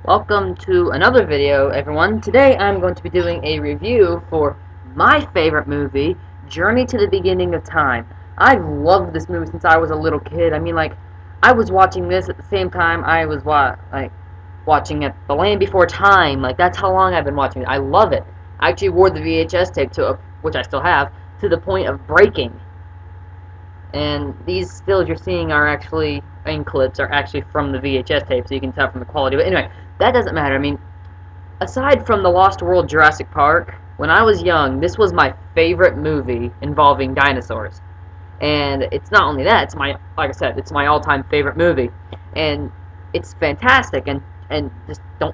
Welcome to another video, everyone. Today I'm going to be doing a review for my favorite movie, Journey to the Beginning of Time. I've loved this movie since I was a little kid. I was watching this at the same time I was watching it, The Land Before Time. That's how long I've been watching it. I love it. I actually wore the VHS tape which I still have, to the point of breaking. And these stills you're seeing are actually, in clips, are actually from the VHS tape, so you can tell from the quality. But anyway, that doesn't matter. Aside from The Lost World Jurassic Park, when I was young, this was my favorite movie involving dinosaurs. And it's not only that, like I said, it's my all-time favorite movie. And it's fantastic, and just don't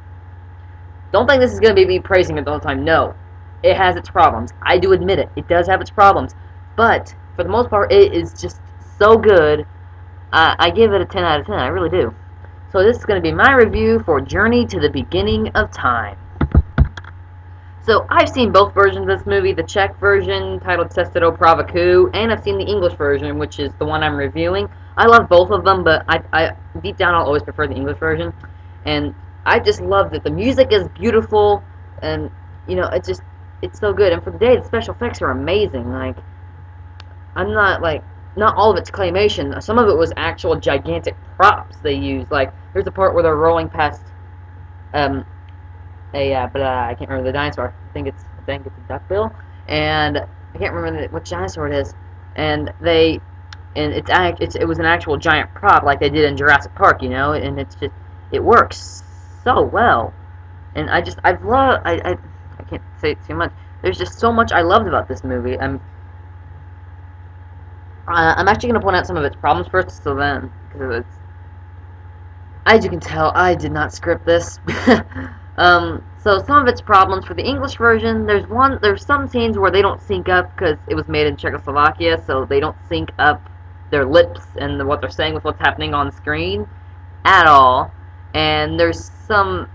think this is going to be me praising it the whole time. No. It has its problems. I do admit it. It does have its problems. But, for the most part, it is just so good. I give it a 10 out of 10. I really do. So this is going to be my review for Journey to the Beginning of Time. So I've seen both versions of this movie, the Czech version titled Cesta, Praveku, and I've seen the English version, which is the one I'm reviewing. I love both of them, but I deep down I'll always prefer the English version. And I just love that the music is beautiful, and it's so good. And for the day, the special effects are amazing. Not all of it's claymation. Some of it was actual gigantic props they used. There's a part where they're rolling past I can't remember the dinosaur. I think it's a duckbill, and I can't remember which dinosaur it is. And it was an actual giant prop like they did in Jurassic Park, and it works so well. And I can't say it too much. There's just so much I loved about this movie. I'm actually going to point out some of its problems first, because as you can tell, I did not script this. So some of its problems for the English version, there's some scenes where they don't sync up because it was made in Czechoslovakia, so they don't sync up their lips and what they're saying with what's happening on screen at all. And there's some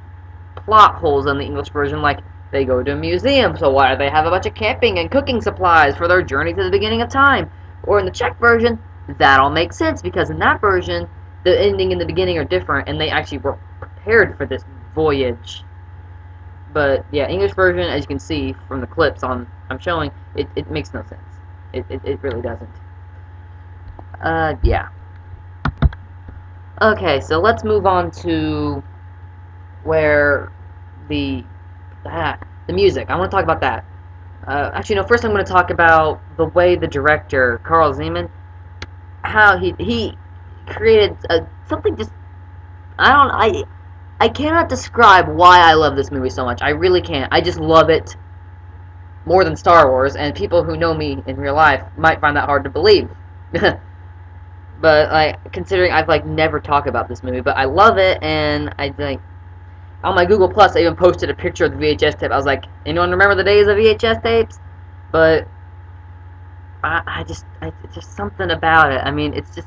plot holes in the English version, like they go to a museum, so why do they have a bunch of camping and cooking supplies for their journey to the beginning of time? Or in the Czech version, that all makes sense, because in that version, the ending and the beginning are different, and they actually were prepared for this voyage. But, yeah, English version, as you can see from the clips I'm showing, it makes no sense. It really doesn't. Yeah. Okay, so let's move on to where the music. I want to talk about that. Actually, no, first I'm going to talk about the way the director, Carl Zeman, how he created something just, I cannot describe why I love this movie so much. I really can't. I just love it more than Star Wars, and people who know me in real life might find that hard to believe. But, considering I've, never talked about this movie, but I love it, and on my Google Plus, I even posted a picture of the VHS tape. I was like, anyone remember the days of VHS tapes? But it's just something about it. It's just,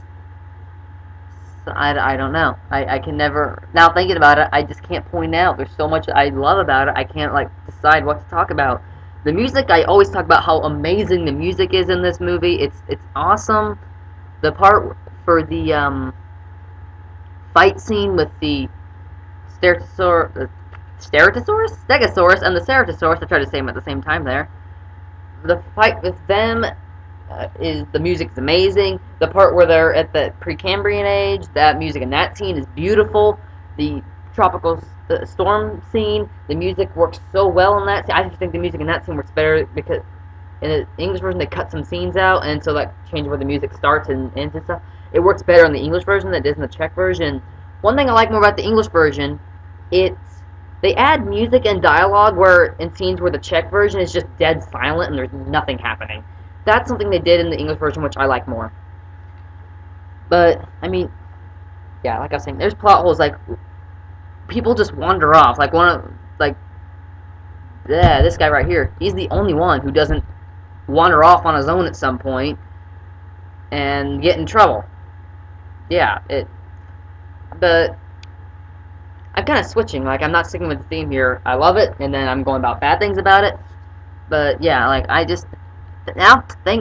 I don't know. I can never, now thinking about it, I just can't point out. There's so much I love about it, I can't, decide what to talk about. The music, I always talk about how amazing the music is in this movie. It's awesome. The part for the, fight scene with the Stegosaurus and the Ceratosaurus. I tried to say them at the same time there. The fight with them the music's amazing. The part where they're at the Precambrian age, that music in that scene is beautiful. The tropical storm scene, the music works so well in that scene. I just think the music in that scene works better because in the English version they cut some scenes out, and so that changes where the music starts and ends and stuff. It works better in the English version than it does in the Czech version. One thing I like more about the English version, they add music and dialogue where in scenes where the Czech version is just dead silent and there's nothing happening. That's something they did in the English version, which I like more. But yeah, like I was saying, there's plot holes. People just wander off. This guy right here, he's the only one who doesn't wander off on his own at some point and get in trouble. Yeah, but I'm kind of switching. I'm not sticking with the theme here. I love it, and then I'm going about bad things about it. But yeah,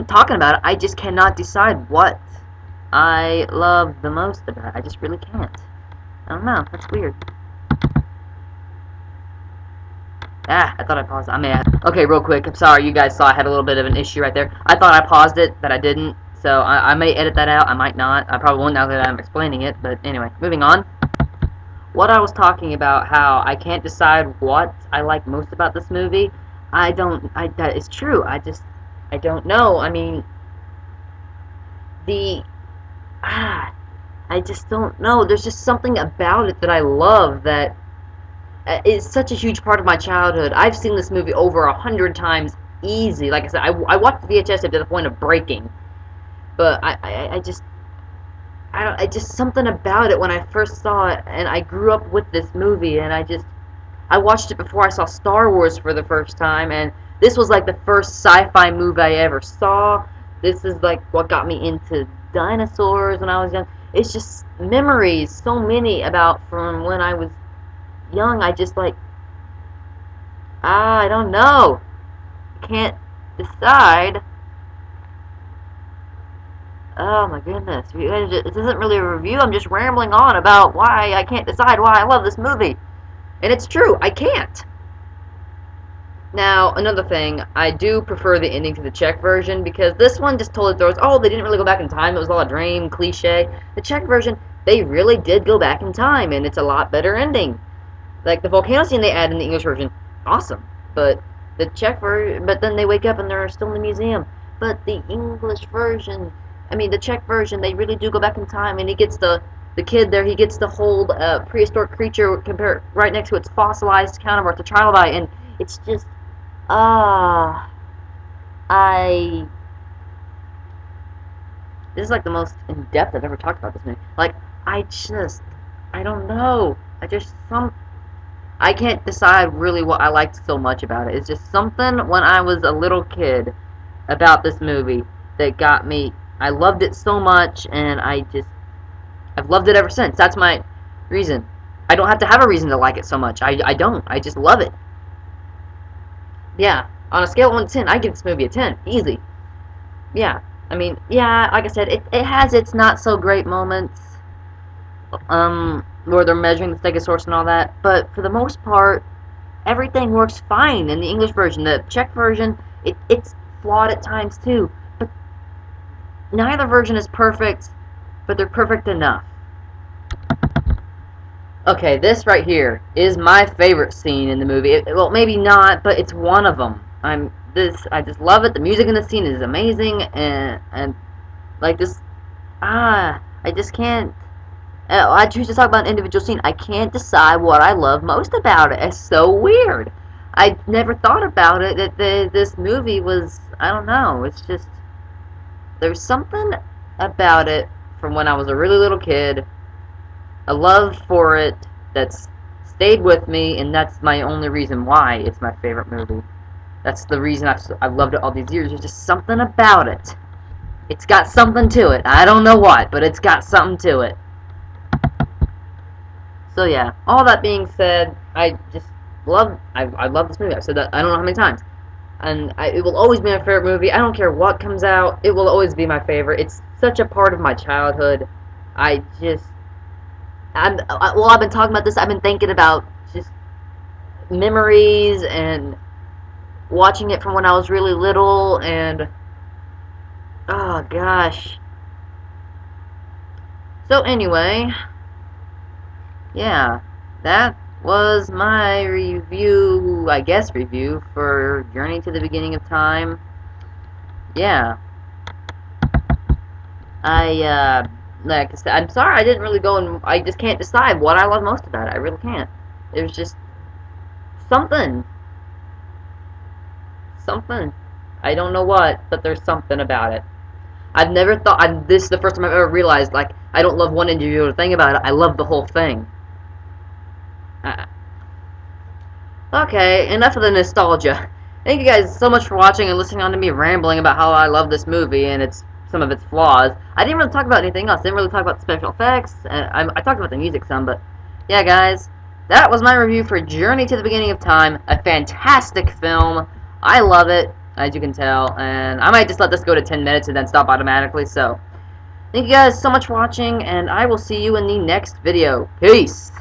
talking about it, I just cannot decide what I love the most about it. I just really can't. I don't know. That's weird. I thought I paused it. I may have. Okay, real quick. I'm sorry, you guys saw I had a little bit of an issue right there. I thought I paused it, but I didn't. So I may edit that out. I might not. I probably won't now that I'm explaining it. But anyway, moving on. What I was talking about, how I can't decide what I like most about this movie. That is true. I don't know. I mean, the, I just don't know. There's just something about it that I love that is such a huge part of my childhood. I've seen this movie over 100 times easy. Like I said, I watched the VHS up to the point of breaking. But I just, I just something about it when I first saw it, and I grew up with this movie, and I watched it before I saw Star Wars for the first time, and this was like the first sci-fi movie I ever saw. This is like what got me into dinosaurs when I was young. It's just memories, so many about from when I was young. I just like, I don't know. I can't decide. Oh my goodness. This isn't really a review. I'm just rambling on about why I can't decide why I love this movie. And it's true, I can't. Now, another thing, I do prefer the ending to the Czech version, because this one just totally throws, oh, they didn't really go back in time, it was all a dream, cliche. The Czech version, they really did go back in time, and it's a lot better ending. Like, the volcano scene they add in the English version, awesome. But the Czech version, but then they wake up and they're still in the museum. But the English version, the Czech version, they really do go back in time, and he gets the kid there, he gets to hold a prehistoric creature right next to its fossilized counterpart, the trilobite, and it's just, this is like the most in-depth I've ever talked about this movie. Like, I don't know. I can't decide really what I liked so much about it. It's just something when I was a little kid about this movie that got me. I loved it so much, and I've loved it ever since. That's my reason. I don't have to have a reason to like it so much. I don't. I just love it. Yeah, on a scale of 1 to 10, I give this movie a 10. Easy. Yeah, yeah, like I said, it has its not-so-great moments, where they're measuring the stegosaurus and all that, but for the most part, everything works fine in the English version. The Czech version, it's flawed at times, too, but neither version is perfect, but they're perfect enough. Okay, this right here is my favorite scene in the movie. Well, maybe not, but it's one of them. I just love it. The music in the scene is amazing, and like this, I just can't. I choose to talk about an individual scene. I can't decide what I love most about it. It's so weird. I never thought about it that this movie was. I don't know. It's just there's something about it from when I was a really little kid. A love for it that's stayed with me, and that's my only reason why it's my favorite movie. That's the reason I've loved it all these years. There's just something about it. It's got something to it. I don't know what, but it's got something to it. So yeah, all that being said, I love this movie. I've said that I don't know how many times. And it will always be my favorite movie. I don't care what comes out. It will always be my favorite. It's such a part of my childhood. I've been talking about this. I've been thinking about just memories and watching it from when I was really little, and oh gosh. So anyway, yeah, that was my review, I guess review, for Journey to the Beginning of Time. Yeah. Like I said, I'm sorry I didn't really go and I just can't decide what I love most about it. I really can't. There's just something. Something. I don't know what, but there's something about it. I've never thought, this is the first time I've ever realized, like, I don't love one individual thing about it, I love the whole thing. Okay, enough of the nostalgia. Thank you guys so much for watching and listening on to me rambling about how I love this movie and some of its flaws. I didn't really talk about anything else. I didn't really talk about the special effects. I talked about the music some, but yeah, guys, that was my review for Journey to the Beginning of Time. A fantastic film. I love it, as you can tell, and I might just let this go to 10 minutes and then stop automatically. So, thank you guys so much for watching, and I will see you in the next video. Peace!